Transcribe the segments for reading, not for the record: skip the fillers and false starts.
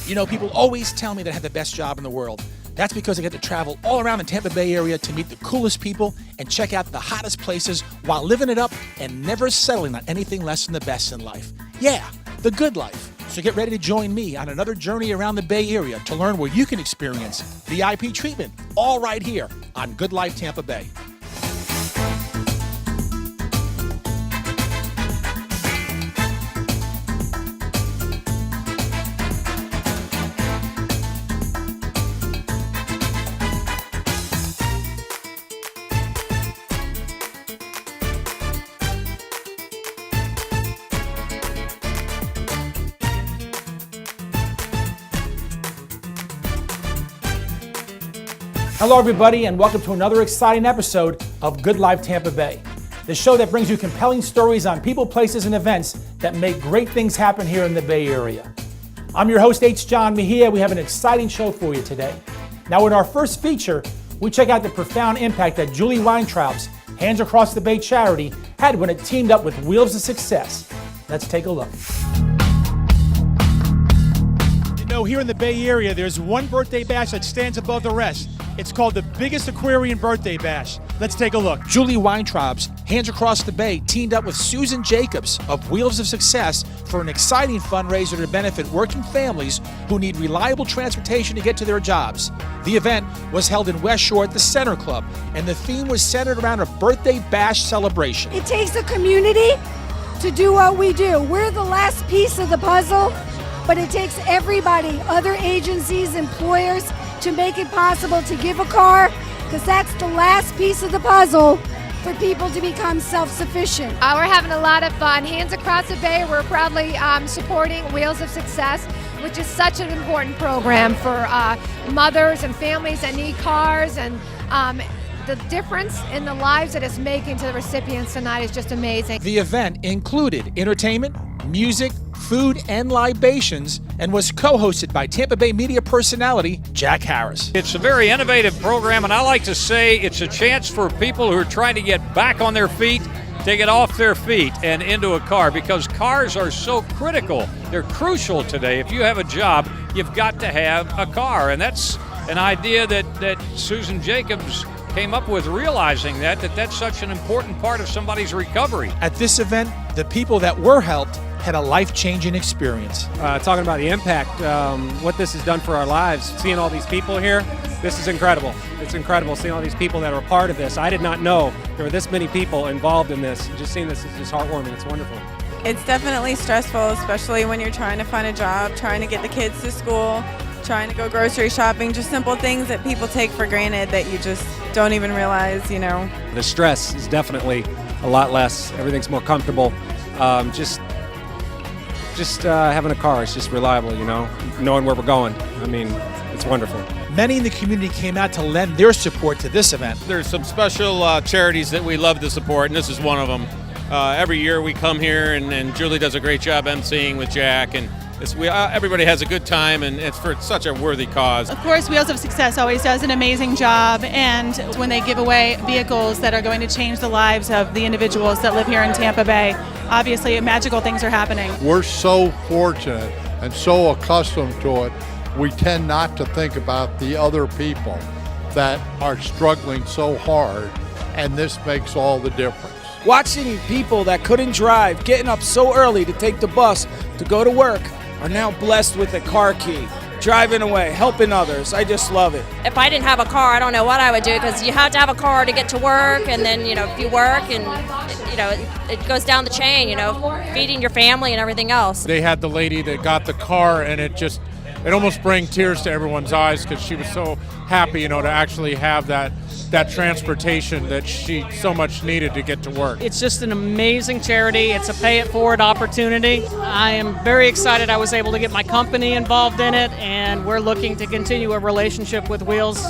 You know, people always tell me that I have the best job in the world. That's because I get to travel all around the Tampa Bay area to meet the coolest people and check out the hottest places while living it up and never settling on anything less than the best in life. Yeah, the good life. So get ready to join me on another journey around the Bay Area to learn where you can experience VIP treatment, all right here on Good Life Tampa Bay. Hello, everybody, and welcome to another exciting episode of Good Life Tampa Bay, the show that brings you compelling stories on people, places, and events that make great things happen here in the Bay Area. I'm your host, H. John Mejia. We have an exciting show for you today. Now, in our first feature, we check out the profound impact that Julie Weintraub's Hands Across the Bay charity had when it teamed up with Wheels of Success. Let's take a look. You know, here in the Bay Area, there's one birthday bash that stands above the rest. It's called the biggest Aquarian birthday bash. Let's take a look. Julie Weintraub's Hands Across the Bay teamed up with Susan Jacobs of Wheels of Success for an exciting fundraiser to benefit working families who need reliable transportation to get to their jobs. The event was held in West Shore at the Center Club, and the theme was centered around a birthday bash celebration. It takes a community to do what we do. We're the last piece of the puzzle, but it takes everybody, other agencies, employers, to make it possible to give a car, because that's the last piece of the puzzle for people to become self-sufficient. We're having a lot of fun. Hands Across the Bay, we're proudly supporting Wheels of Success, which is such an important program for mothers and families that need cars, and the difference in the lives that it's making to the recipients tonight is just amazing. The event included entertainment, music, food, and libations, and was co-hosted by Tampa Bay media personality Jack Harris. It's a very innovative program, and I like to say it's a chance for people who are trying to get back on their feet to get off their feet and into a car, because cars are so critical. They're crucial today. If you have a job, you've got to have a car, and that's an idea that Susan Jacobs came up with, realizing that's such an important part of somebody's recovery. At this event, the people that were helped had a life-changing experience. Talking about the impact, what this has done for our lives, seeing all these people here, this is incredible. It's incredible seeing all these people that are a part of this. I did not know there were this many people involved in this. Just seeing this is just heartwarming. It's wonderful. It's definitely stressful, especially when you're trying to find a job, trying to get the kids to school, trying to go grocery shopping, just simple things that people take for granted that you just don't even realize, you know. The stress is definitely a lot less. Everything's more comfortable. Just having a car is just reliable, you know, knowing where we're going. I mean, it's wonderful. Many in the community came out to lend their support to this event. There's some special charities that we love to support, and this is one of them. Every year we come here, and Julie does a great job emceeing with Jack, and everybody has a good time, and it's for such a worthy cause. Of course, Wheels of Success always does an amazing job, and when they give away vehicles that are going to change the lives of the individuals that live here in Tampa Bay, obviously magical things are happening. We're so fortunate and so accustomed to it, we tend not to think about the other people that are struggling so hard, and this makes all the difference. Watching people that couldn't drive, getting up so early to take the bus to go to work, are now blessed with a car key, driving away, helping others. I just love it. If I didn't have a car, I don't know what I would do, because you have to have a car to get to work, and then, you know, if you work, and, you know, it goes down the chain, you know, feeding your family and everything else. They had the lady that got the car, and it almost brought tears to everyone's eyes, because she was so happy, you know, to actually have that transportation that she so much needed to get to work. It's just an amazing charity. It's a pay it forward opportunity. I am very excited I was able to get my company involved in it, and we're looking to continue a relationship with Wheels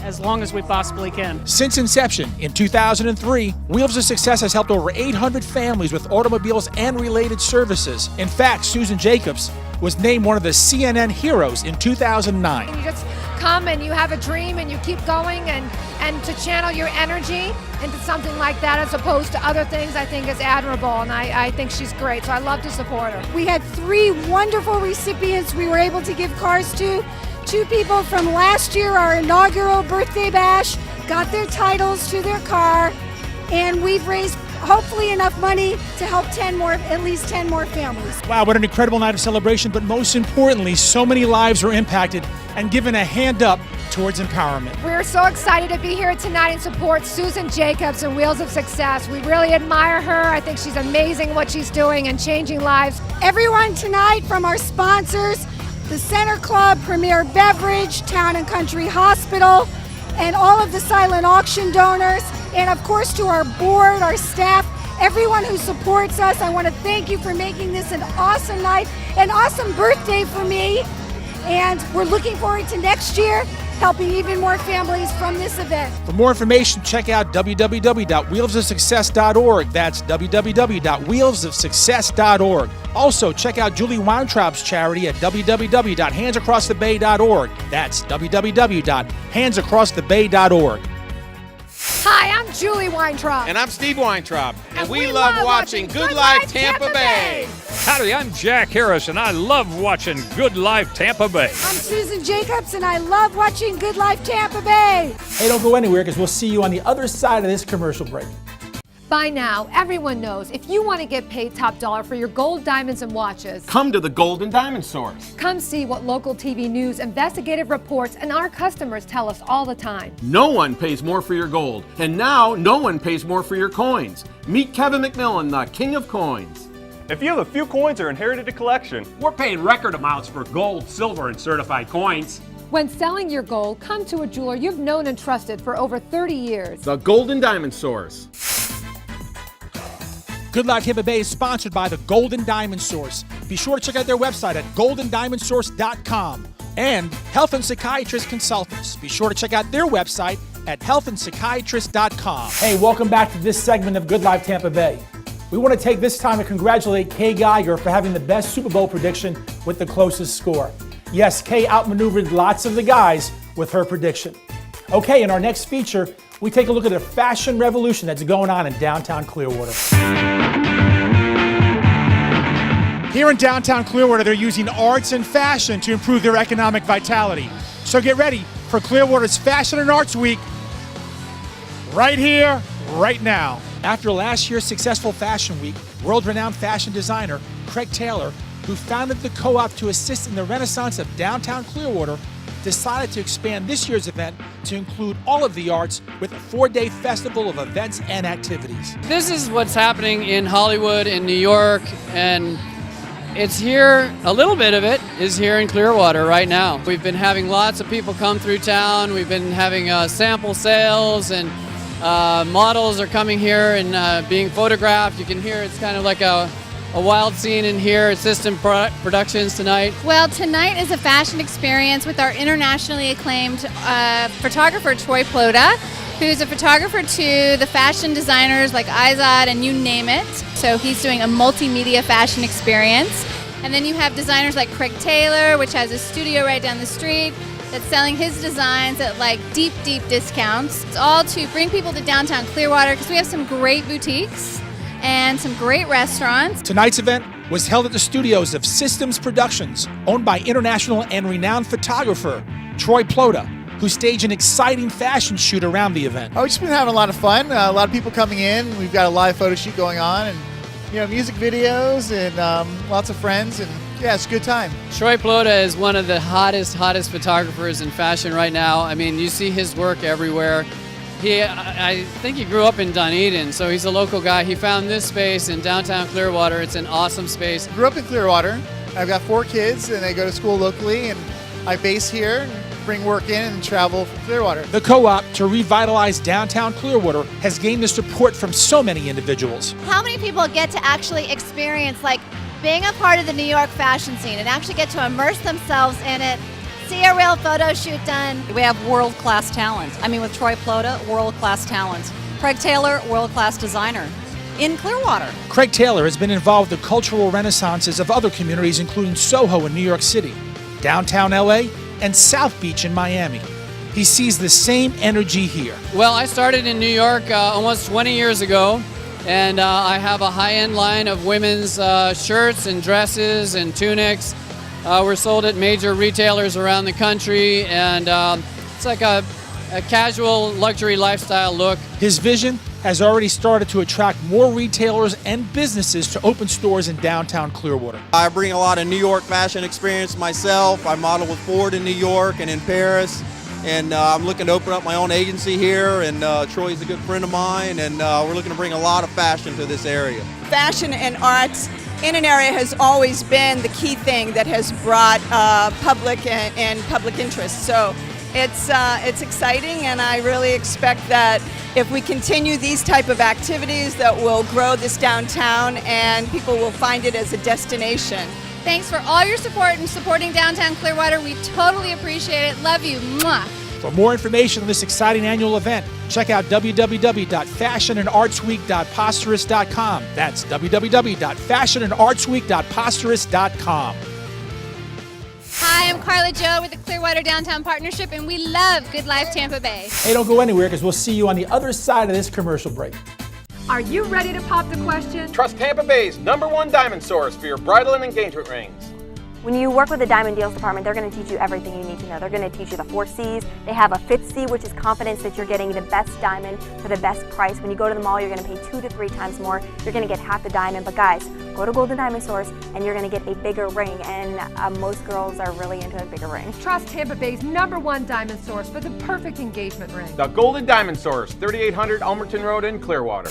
as long as we possibly can. Since inception in 2003, Wheels of Success has helped over 800 families with automobiles and related services. In fact, Susan Jacobs was named one of the CNN heroes in 2009. You just come and you have a dream and you keep going and to channel your energy into something like that as opposed to other things, I think is admirable, and I think she's great, so I love to support her. We had 3 wonderful recipients we were able to give cars to. 2 people from last year, our inaugural birthday bash, got their titles to their car, and we've raised hopefully enough money to help at least 10 more families. Wow, what an incredible night of celebration, but most importantly, so many lives were impacted and given a hand up towards empowerment. We're so excited to be here tonight and support Susan Jacobs and Wheels of Success. We really admire her. I think she's amazing what she's doing and changing lives. Everyone tonight, from our sponsors, the Center Club, Premier Beverage, Town and Country Hospital, and all of the silent auction donors, and of course to our board, our staff, everyone who supports us. I want to thank you for making this an awesome night, an awesome birthday for me, and we're looking forward to next year helping even more families from this event. For more information, check out www.wheelsofsuccess.org. That's www.wheelsofsuccess.org. Also, check out Julie Weintraub's charity at www.handsacrossthebay.org. That's www.handsacrossthebay.org. Hi, I'm Julie Weintraub. And I'm Steve Weintraub. And we love watching Good Life Tampa Bay. Howdy, I'm Jack Harris, and I love watching Good Life Tampa Bay. I'm Susan Jacobs, and I love watching Good Life Tampa Bay. Hey, don't go anywhere because we'll see you on the other side of this commercial break. By now, everyone knows if you want to get paid top dollar for your gold, diamonds, and watches, Come to the Gold and Diamond Source. come see what local TV news, investigative reports, and our customers tell us all the time. No one pays more for your gold, and now no one pays more for your coins. Meet Kevin McMillan, the king of coins. If you have a few coins or inherited a collection, we're paying record amounts for gold, silver, and certified coins. When selling your gold, come to a jeweler you've known and trusted for over 30 years. The Gold and Diamond Source. Good Life Tampa Bay is sponsored by the Golden Diamond Source. Be sure to check out their website at goldendiamondsource.com. And Health and Psychiatrist Consultants. Be sure to check out their website at healthandpsychiatrist.com. Hey, welcome back to this segment of Good Life Tampa Bay. We want to take this time to congratulate Kay Geiger for having the best Super Bowl prediction with the closest score. Yes, Kay outmaneuvered lots of the guys with her prediction. Okay, in our next feature, we take a look at a fashion revolution that's going on in downtown Clearwater. Here in downtown Clearwater, they're using arts and fashion to improve their economic vitality. So get ready for Clearwater's Fashion and Arts Week right here, right now. After last year's successful Fashion Week, world-renowned fashion designer Craig Taylor, who founded the co-op to assist in the renaissance of downtown Clearwater, decided to expand this year's event to include all of the arts with a 4-day festival of events and activities. This is what's happening in Hollywood, in New York, and it's here, a little bit of it is here in Clearwater right now. We've been having lots of people come through town. We've been having sample sales, and models are coming here and being photographed. You can hear it's kind of like a wild scene in here at System Productions tonight. Well, tonight is a fashion experience with our internationally acclaimed photographer, Troy Plota, who's a photographer to the fashion designers like Izod and you name it. So he's doing a multimedia fashion experience. And then you have designers like Craig Taylor, which has a studio right down the street, that's selling his designs at like deep, deep discounts. It's all to bring people to downtown Clearwater because we have some great boutiques and some great restaurants. Tonight's event was held at the studios of Systems Productions, owned by international and renowned photographer Troy Plota, who staged an exciting fashion shoot around the event. We've just been having a lot of fun. A lot of people coming in. We've got a live photo shoot going on, and music videos, and lots of friends, and yeah, it's a good time. Troy Plota is one of the hottest photographers in fashion right now. I mean, you see his work everywhere. I think he grew up in Dunedin, so he's a local guy. He found this space in downtown Clearwater. It's an awesome space. Grew up in Clearwater. I've got 4 kids, and they go to school locally, and I base here, bring work in, and travel from Clearwater. The co-op to revitalize downtown Clearwater has gained the support from so many individuals. How many people get to actually experience like being a part of the New York fashion scene and actually get to immerse themselves in it? See a real photo shoot done. We have world-class talent. I mean, with Troy Plota, world-class talent. Craig Taylor, world-class designer in Clearwater. Craig Taylor has been involved with the cultural renaissances of other communities, including Soho in New York City, downtown LA, and South Beach in Miami. He sees the same energy here. Well, I started in New York almost 20 years ago, and I have a high-end line of women's shirts and dresses and tunics. We're sold at major retailers around the country, and it's like a casual luxury lifestyle look. His vision has already started to attract more retailers and businesses to open stores in downtown Clearwater. I bring a lot of New York fashion experience myself. I model with Ford in New York and in Paris, and I'm looking to open up my own agency here, and Troy's a good friend of mine, and we're looking to bring a lot of fashion to this area. Fashion and arts in an area has always been the key thing that has brought public and public interest. So it's exciting, and I really expect that if we continue these type of activities, that will grow this downtown and people will find it as a destination. Thanks for all your support and supporting downtown Clearwater. We totally appreciate it. Love you. Mwah. For more information on this exciting annual event, check out www.fashionandartsweek.posterous.com. That's www.fashionandartsweek.posterous.com. Hi, I'm Karla Joe with the Clearwater Downtown Partnership, and we love Good Life Tampa Bay. Hey, don't go anywhere because we'll see you on the other side of this commercial break. Are you ready to pop the question? Trust Tampa Bay's #1 diamond source for your bridal and engagement rings. When you work with the Diamond Deals Department, they're going to teach you everything you need to know. They're going to teach you the 4 C's. They have a 5th C, which is confidence that you're getting the best diamond for the best price. When you go to the mall, you're going to pay 2 to 3 times more. You're going to get half the diamond. But guys, go to Golden Diamond Source and you're going to get a bigger ring. And most girls are really into a bigger ring. Trust Tampa Bay's #1 diamond source for the perfect engagement ring. The Golden Diamond Source, 3800 Elmerton Road in Clearwater.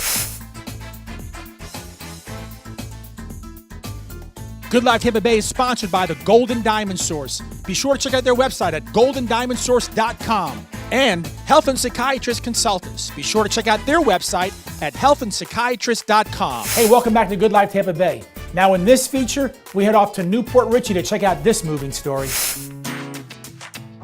Good Life Tampa Bay is sponsored by the Golden Diamond Source. Be sure to check out their website at goldendiamondsource.com. And Health and Psychiatrist Consultants. Be sure to check out their website at healthandpsychiatrist.com. Hey, welcome back to Good Life Tampa Bay. Now in this feature, we head off to Newport Richey to check out this moving story.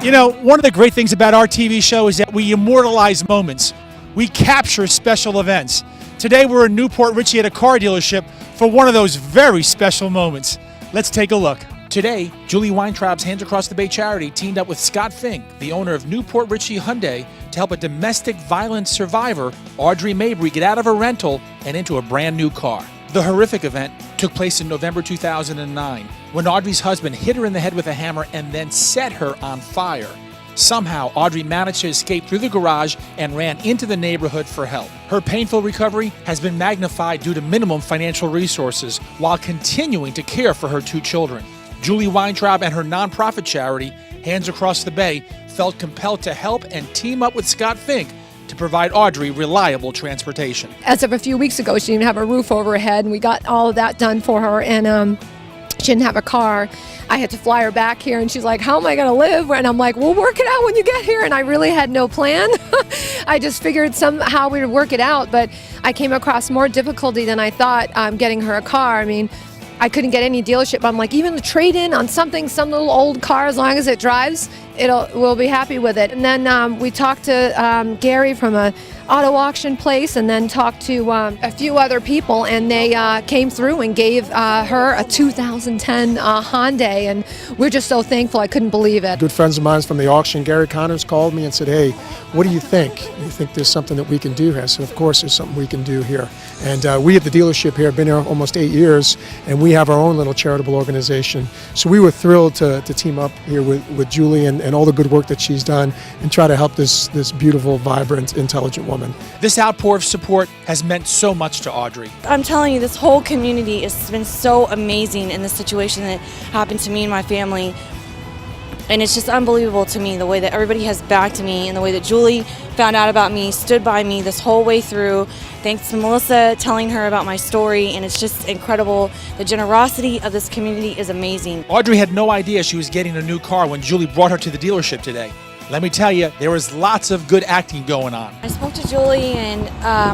You know, one of the great things about our TV show is that we immortalize moments. We capture special events. Today we're in Newport Richey at a car dealership for one of those very special moments. Let's take a look. Today, Julie Weintraub's Hands Across the Bay charity teamed up with Scott Fink, the owner of Newport Richey Hyundai, to help a domestic violence survivor, Audrey Mabrey, get out of a rental and into a brand new car. The horrific event took place in November 2009 when Audrey's husband hit her in the head with a hammer and then set her on fire. Somehow, Audrey managed to escape through the garage and ran into the neighborhood for help. Her painful recovery has been magnified due to minimum financial resources while continuing to care for her 2 children. Julie Weintraub and her nonprofit charity, Hands Across the Bay, felt compelled to help and team up with Scott Fink to provide Audrey reliable transportation. As of a few weeks ago, she didn't have a roof over her head, and we got all of that done for her, and she didn't have a car. I had to fly her back here, and she's like, how am I going to live? And I'm like, we'll work it out when you get here. And I really had no plan. I just figured somehow we would work it out, but I came across more difficulty than I thought getting her a car. I mean, I couldn't get any dealership. I'm like, even the trade-in on something, some little old car, as long as it drives, we'll be happy with it. And then we talked to Gary from a auto auction place, and then talked to a few other people, and they came through and gave her a 2010 Hyundai, and we're just so thankful. I couldn't believe it. Good friends of mine from the auction, Gary Connors, called me and said, hey, what do you think? You think there's something that we can do here? I said, of course there's something we can do here. And we at the dealership here have been here almost 8 years, and we have our own little charitable organization. So we were thrilled to team up here with Julie and all the good work that she's done and try to help this beautiful, vibrant, intelligent woman. This outpour of support has meant so much to Audrey. I'm telling you, this whole community has been so amazing in this situation that happened to me and my family. And it's just unbelievable to me the way that everybody has backed me and the way that Julie found out about me, stood by me this whole way through. Thanks to Melissa telling her about my story, and it's just incredible. The generosity of this community is amazing. Audrey had no idea she was getting a new car when Julie brought her to the dealership today. Let me tell you, there was lots of good acting going on. I spoke to Julie and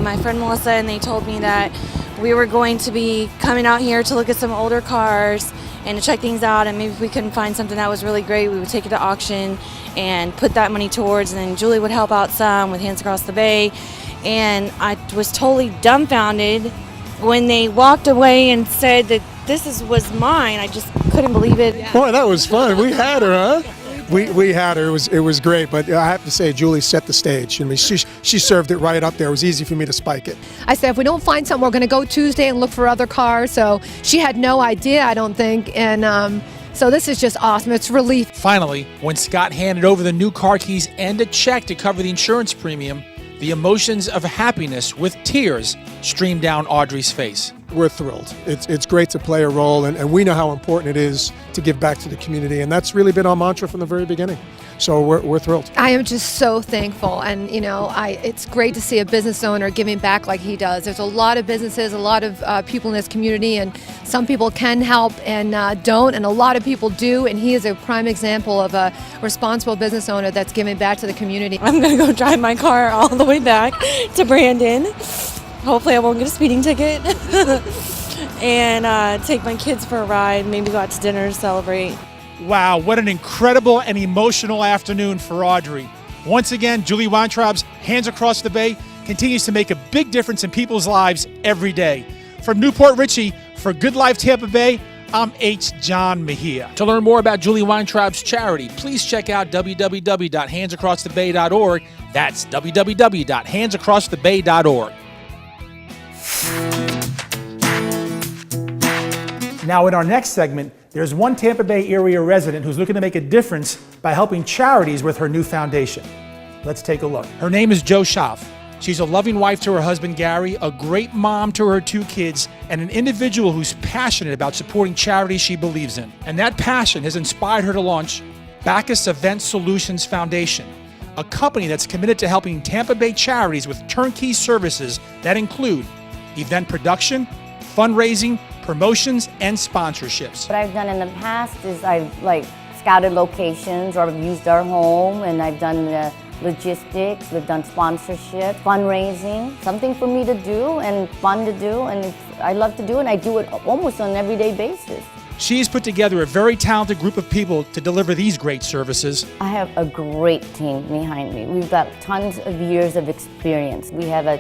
my friend Melissa, and they told me that we were going to be coming out here to look at some older cars and to check things out, and maybe if we couldn't find something that was really great, we would take it to auction and put that money towards, and then Julie would help out some with Hands Across the Bay. And I was totally dumbfounded when they walked away and said that this was mine. I just couldn't believe it. Boy, that was fun. We had her, huh? We had her. It was great, but I have to say, Julie set the stage. I mean, she served it right up there. It was easy for me to spike it. I said, if we don't find something, we're going to go Tuesday and look for other cars. So she had no idea, I don't think. And so this is just awesome. It's relief. Finally, when Scott handed over the new car keys and a check to cover the insurance premium, the emotions of happiness with tears streamed down Audrey's face. We're thrilled. It's great to play a role, and we know how important it is to give back to the community, and that's really been our mantra from the very beginning. So we're thrilled. I am just so thankful, and it's great to see a business owner giving back like he does. There's a lot of businesses, a lot of people in this community, and some people can help and don't, and a lot of people do, and he is a prime example of a responsible business owner that's giving back to the community. I'm going to go drive my car all the way back to Brandon. Hopefully I won't get a speeding ticket. And take my kids for a ride, maybe go out to dinner to celebrate. Wow, what an incredible and emotional afternoon for Audrey. Once again, Julie Weintraub's Hands Across the Bay continues to make a big difference in people's lives every day. From Newport Richey, for Good Life Tampa Bay, I'm H. John Mejia. To learn more about Julie Weintraub's charity, please check out www.handsacrossthebay.org. That's www.handsacrossthebay.org. Now, in our next segment, there's one Tampa Bay area resident who's looking to make a difference by helping charities with her new foundation. Let's take a look. Her name is Jo Schaaf. She's a loving wife to her husband, Gary, a great mom to her 2 kids, and an individual who's passionate about supporting charities she believes in. And that passion has inspired her to launch Bacchus Event Solutions Foundation, a company that's committed to helping Tampa Bay charities with turnkey services that include event production, fundraising, promotions, and sponsorships. What I've done in the past is I've scouted locations, or I've used our home, and I've done the logistics, we've done sponsorship, fundraising, something for me to do and fun to do, and I love to do it, and I do it almost on an everyday basis. She's put together a very talented group of people to deliver these great services. I have a great team behind me. We've got tons of years of experience. We have a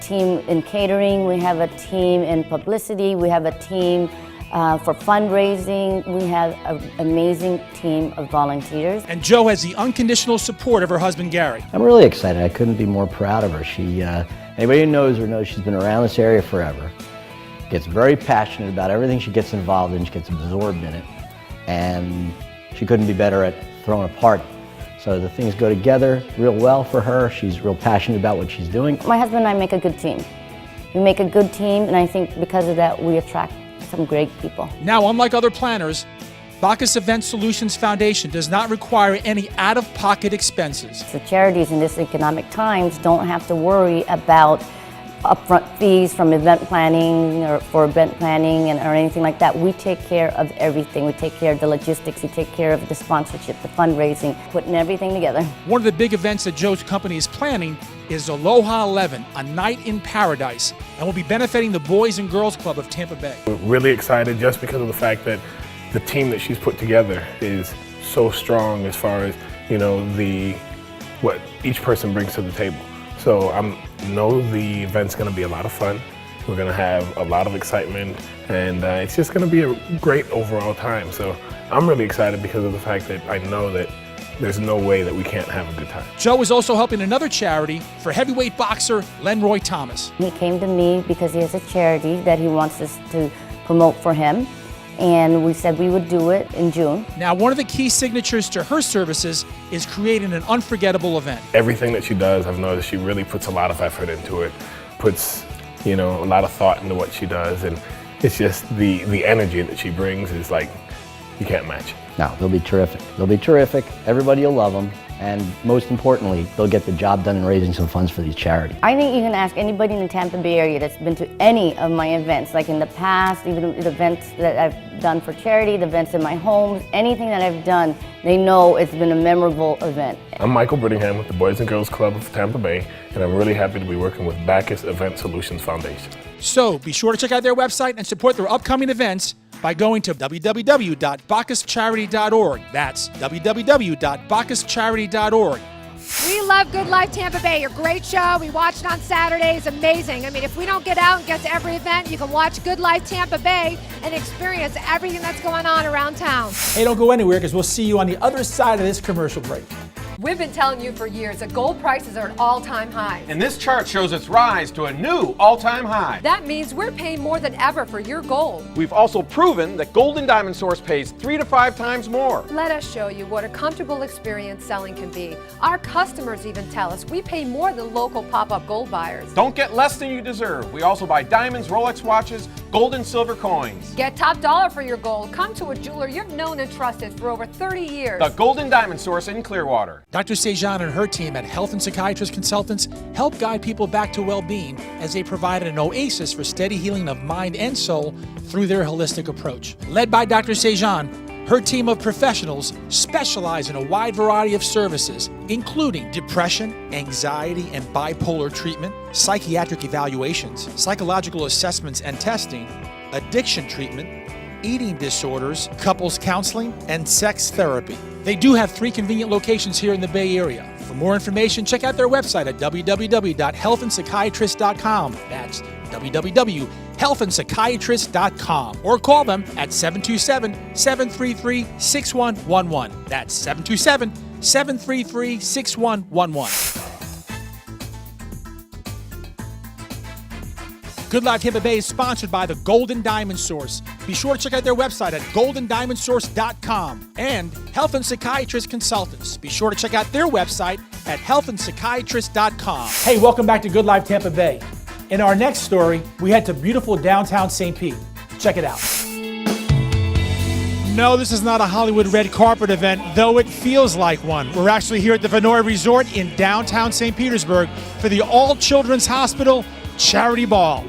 team in catering, we have a team in publicity, we have a team for fundraising. We have an amazing team of volunteers. And Jo has the unconditional support of her husband, Gary. I'm really excited. I couldn't be more proud of her. Anybody who knows her knows she's been around this area forever. Gets very passionate about everything she gets involved in. She gets absorbed in it. And she couldn't be better at throwing a party. So the things go together real well for her. She's real passionate about what she's doing. My husband and I make a good team. We make a good team, and I think because of that, we attract some great people. Now, unlike other planners, Bacchus Event Solutions Foundation does not require any out-of-pocket expenses. The charities in this economic times don't have to worry about upfront fees from event planning or anything like that. We take care of everything. We take care of the logistics, we take care of the sponsorship, the fundraising, putting everything together. One of the big events that Jo's company is planning is Aloha 11, a night in paradise, and will be benefiting the Boys and Girls Club of Tampa Bay. We're really excited just because of the fact that the team that she's put together is so strong as far as, what each person brings to the table. So I know the event's going to be a lot of fun. We're going to have a lot of excitement, and it's just going to be a great overall time. So I'm really excited because of the fact that I know that there's no way that we can't have a good time. Jo is also helping another charity for heavyweight boxer Lenroy Thomas. He came to me because he has a charity that he wants us to promote for him, and we said we would do it in June. Now, one of the key signatures to her services is creating an unforgettable event. Everything that she does, I've noticed she really puts a lot of effort into it, puts a lot of thought into what she does, and it's just the energy that she brings is like, you can't match it. No, they'll be terrific. They'll be terrific. Everybody will love them. And most importantly, they'll get the job done in raising some funds for these charities. I think you can ask anybody in the Tampa Bay area that's been to any of my events, like in the past, even the events that I've done for charity, the events in my homes, anything that I've done, they know it's been a memorable event. I'm Michael Brittingham with the Boys and Girls Club of Tampa Bay, and I'm really happy to be working with Bacchus Event Solutions Foundation. So be sure to check out their website and support their upcoming events by going to www.bacchuscharity.org. That's www.bacchuscharity.org. We love Good Life Tampa Bay. A great show. We watch it on Saturdays. Amazing. I mean, if we don't get out and get to every event, you can watch Good Life Tampa Bay and experience everything that's going on around town. Hey, don't go anywhere because we'll see you on the other side of this commercial break. We've been telling you for years that gold prices are at all-time highs. And this chart shows its rise to a new all-time high. That means we're paying more than ever for your gold. We've also proven that Gold and Diamond Source pays 3 to 5 times more. Let us show you what a comfortable experience selling can be. Our customers even tell us we pay more than local pop-up gold buyers. Don't get less than you deserve. We also buy diamonds, Rolex watches, gold and silver coins. Get top dollar for your gold. Come to a jeweler you've known and trusted for over 30 years. The Gold and Diamond Source in Clearwater. Dr. Sejan and her team at Health and Psychiatrist Consultants help guide people back to well-being as they provide an oasis for steady healing of mind and soul through their holistic approach. Led by Dr. Sejan, her team of professionals specialize in a wide variety of services, including depression, anxiety, and bipolar treatment, psychiatric evaluations, psychological assessments and testing, addiction treatment, eating disorders, couples counseling, and sex therapy. They do have 3 convenient locations here in the Bay Area. For more information, check out their website at www.healthandpsychiatrist.com. That's www.healthandpsychiatrist.com. Or call them at 727-733-6111. That's 727-733-6111. Good Life Tampa Bay is sponsored by the Golden Diamond Source. Be sure to check out their website at goldendiamondsource.com. And Health and Psychiatrist Consultants. Be sure to check out their website at healthandpsychiatrist.com. Hey, welcome back to Good Life Tampa Bay. In our next story, we head to beautiful downtown St. Pete. Check it out. No, this is not a Hollywood red carpet event, though it feels like one. We're actually here at the Vinoy Resort in downtown St. Petersburg for the All Children's Hospital Charity Ball.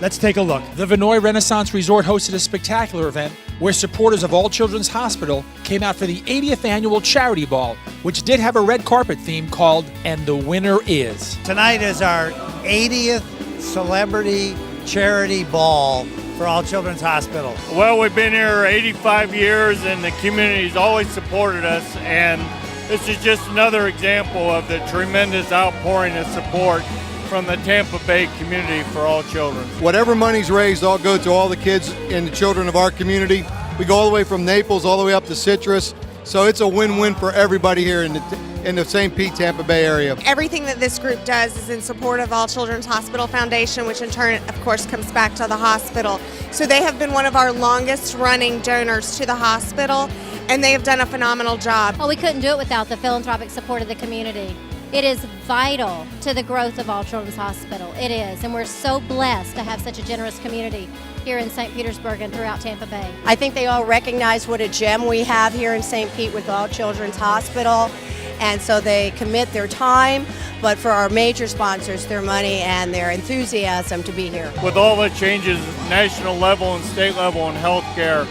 Let's take a look. The Vinoy Renaissance Resort hosted a spectacular event where supporters of All Children's Hospital came out for the 80th annual Charity Ball, which did have a red carpet theme called And the Winner Is. Tonight is our 80th Celebrity Charity Ball for All Children's Hospital. Well, we've been here 85 years and the community's always supported us, and this is just another example of the tremendous outpouring of support from the Tampa Bay community for all children. Whatever money's raised all go to all the kids and the children of our community. We go all the way from Naples all the way up to Citrus, so it's a win-win for everybody here in the St. Pete, Tampa Bay area. Everything that this group does is in support of All Children's Hospital Foundation, which in turn, of course, comes back to the hospital. So they have been one of our longest running donors to the hospital, and they have done a phenomenal job. Well, we couldn't do it without the philanthropic support of the community. It is vital to the growth of All Children's Hospital. It is, and we're so blessed to have such a generous community here in St. Petersburg and throughout Tampa Bay. I think they all recognize what a gem we have here in St. Pete with All Children's Hospital, and so they commit their time, but for our major sponsors, their money and their enthusiasm to be here. With all the changes at national level and state level in healthcare,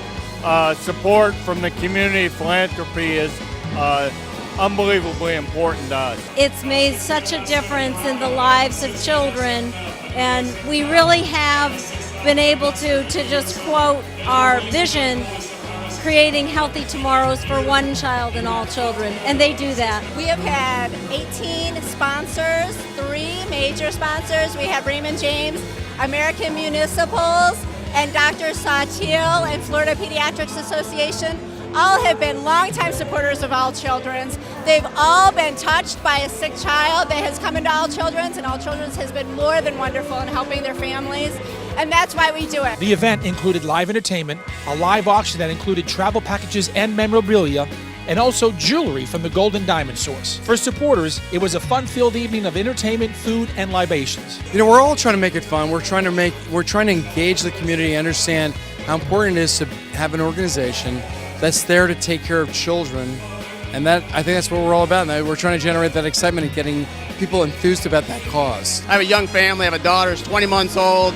support from the community philanthropy is unbelievably important to us. It's made such a difference in the lives of children, and we really have been able to just quote our vision, creating healthy tomorrows for one child and all children, and they do that. We have had 18 sponsors, 3 major sponsors. We have Raymond James, American Municipals, and Dr. Satil and Florida Pediatrics Association. All have been longtime supporters of All Children's. They've all been touched by a sick child that has come into All Children's, and All Children's has been more than wonderful in helping their families, and that's why we do it. The event included live entertainment, a live auction that included travel packages and memorabilia, and also jewelry from the Golden Diamond Source. For supporters, it was a fun-filled evening of entertainment, food, and libations. You know, we're all trying to make it fun. We're trying to engage the community, understand how important it is to have an organization that's there to take care of children, and I think that's what we're all about. And we're trying to generate that excitement and getting people enthused about that cause. I have a young family. I have a daughter who's 20 months old.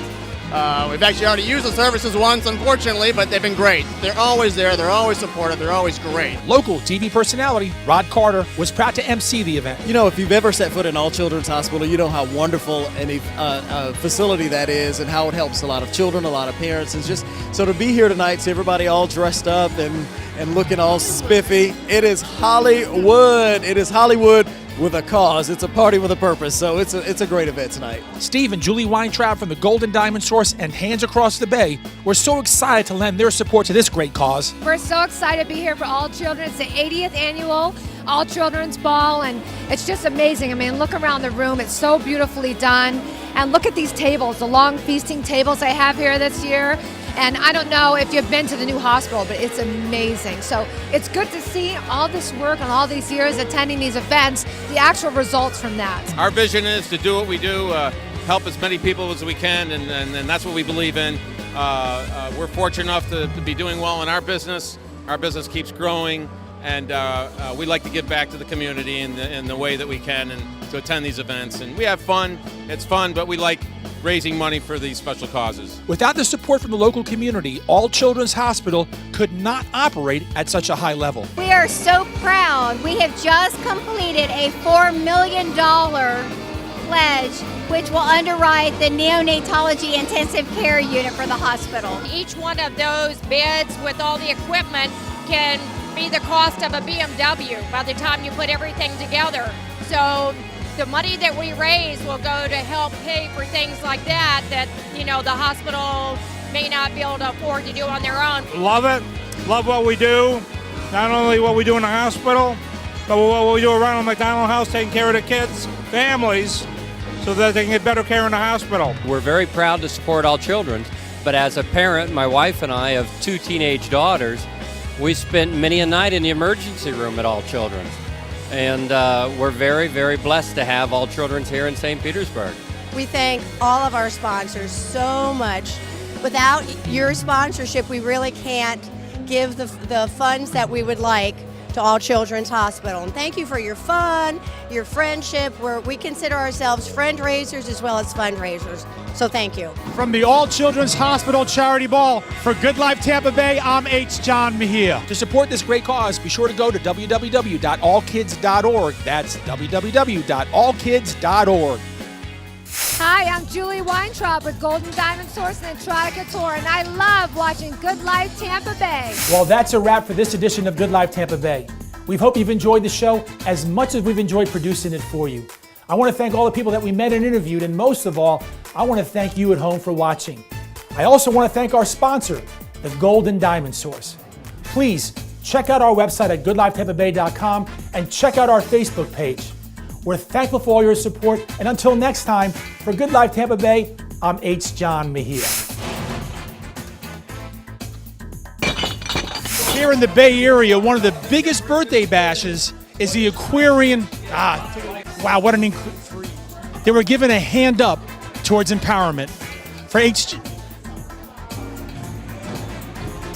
We've actually already used the services once, unfortunately, but they've been great. They're always there. They're always supportive. They're always great. Local TV personality Rod Carter was proud to MC the event. You know, if you've ever set foot in All Children's Hospital, you know how wonderful a facility that is and how it helps a lot of children, a lot of parents. And just so to be here tonight, see everybody all dressed up and looking all spiffy. It is Hollywood. It is Hollywood with a cause. It's a party with a purpose, so it's a great event tonight. Steve and Julie Weintraub from the Golden Diamond Source and Hands Across the Bay were so excited to lend their support to this great cause. We're so excited to be here for All Children. It's the 80th annual All Children's Ball, and it's just amazing. I mean, look around the room. It's so beautifully done. And look at these tables, the long feasting tables they have here this year. And I don't know if you've been to the new hospital, but it's amazing. So it's good to see all this work and all these years attending these events, the actual results from that. Our vision is to do what we do, help as many people as we can, and that's what we believe in. We're fortunate enough to be doing well in our business. Our business keeps growing, and we like to give back to the community in the way that we can and to attend these events. And we have fun. It's fun, but we like raising money for these special causes. Without the support from the local community, All Children's Hospital could not operate at such a high level. We are so proud. We have just completed a $4 million pledge, which will underwrite the neonatology intensive care unit for the hospital. Each one of those beds with all the equipment can be the cost of a BMW by the time you put everything together. So the money that we raise will go to help pay for things like that the hospital may not be able to afford to do on their own. Love it. Love what we do. Not only what we do in the hospital, but what we do around the McDonald house, taking care of the kids, families, so that they can get better care in the hospital. We're very proud to support All Children's, but as a parent, my wife and I, of 2 teenage daughters, we spent many a night in the emergency room at All Children's. And we're very, very blessed to have All Children's here in St. Petersburg. We thank all of our sponsors so much. Without your sponsorship, we really can't give the funds that we would like to All Children's Hospital. And thank you for your fun, your friendship. We consider ourselves friend raisers as well as fundraisers. So thank you. From the All Children's Hospital Charity Ball, for Good Life Tampa Bay, I'm H. John Mejia. To support this great cause, be sure to go to www.allkids.org. That's www.allkids.org. Hi, I'm Julie Weintraub with Golden Diamond Source and Electronica Tour, and I love watching Good Life Tampa Bay. Well, that's a wrap for this edition of Good Life Tampa Bay. We hope you've enjoyed the show as much as we've enjoyed producing it for you. I want to thank all the people that we met and interviewed, and most of all, I want to thank you at home for watching. I also want to thank our sponsor, the Golden Diamond Source. Please check out our website at goodlifetampabay.com and check out our Facebook page. We're thankful for all your support, and until next time, for Good Life Tampa Bay, I'm H. John Mejia. Here in the Bay Area, one of the biggest birthday bashes is the Aquarian. Wow, what an they were given a hand up towards empowerment for H.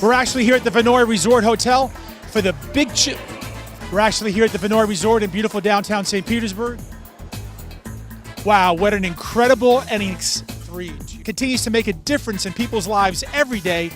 We're actually here at the Vinoy Resort Hotel for the big We're actually here at the Vinoy Resort in beautiful downtown St. Petersburg. Wow, what an incredible and continues to make a difference in people's lives every day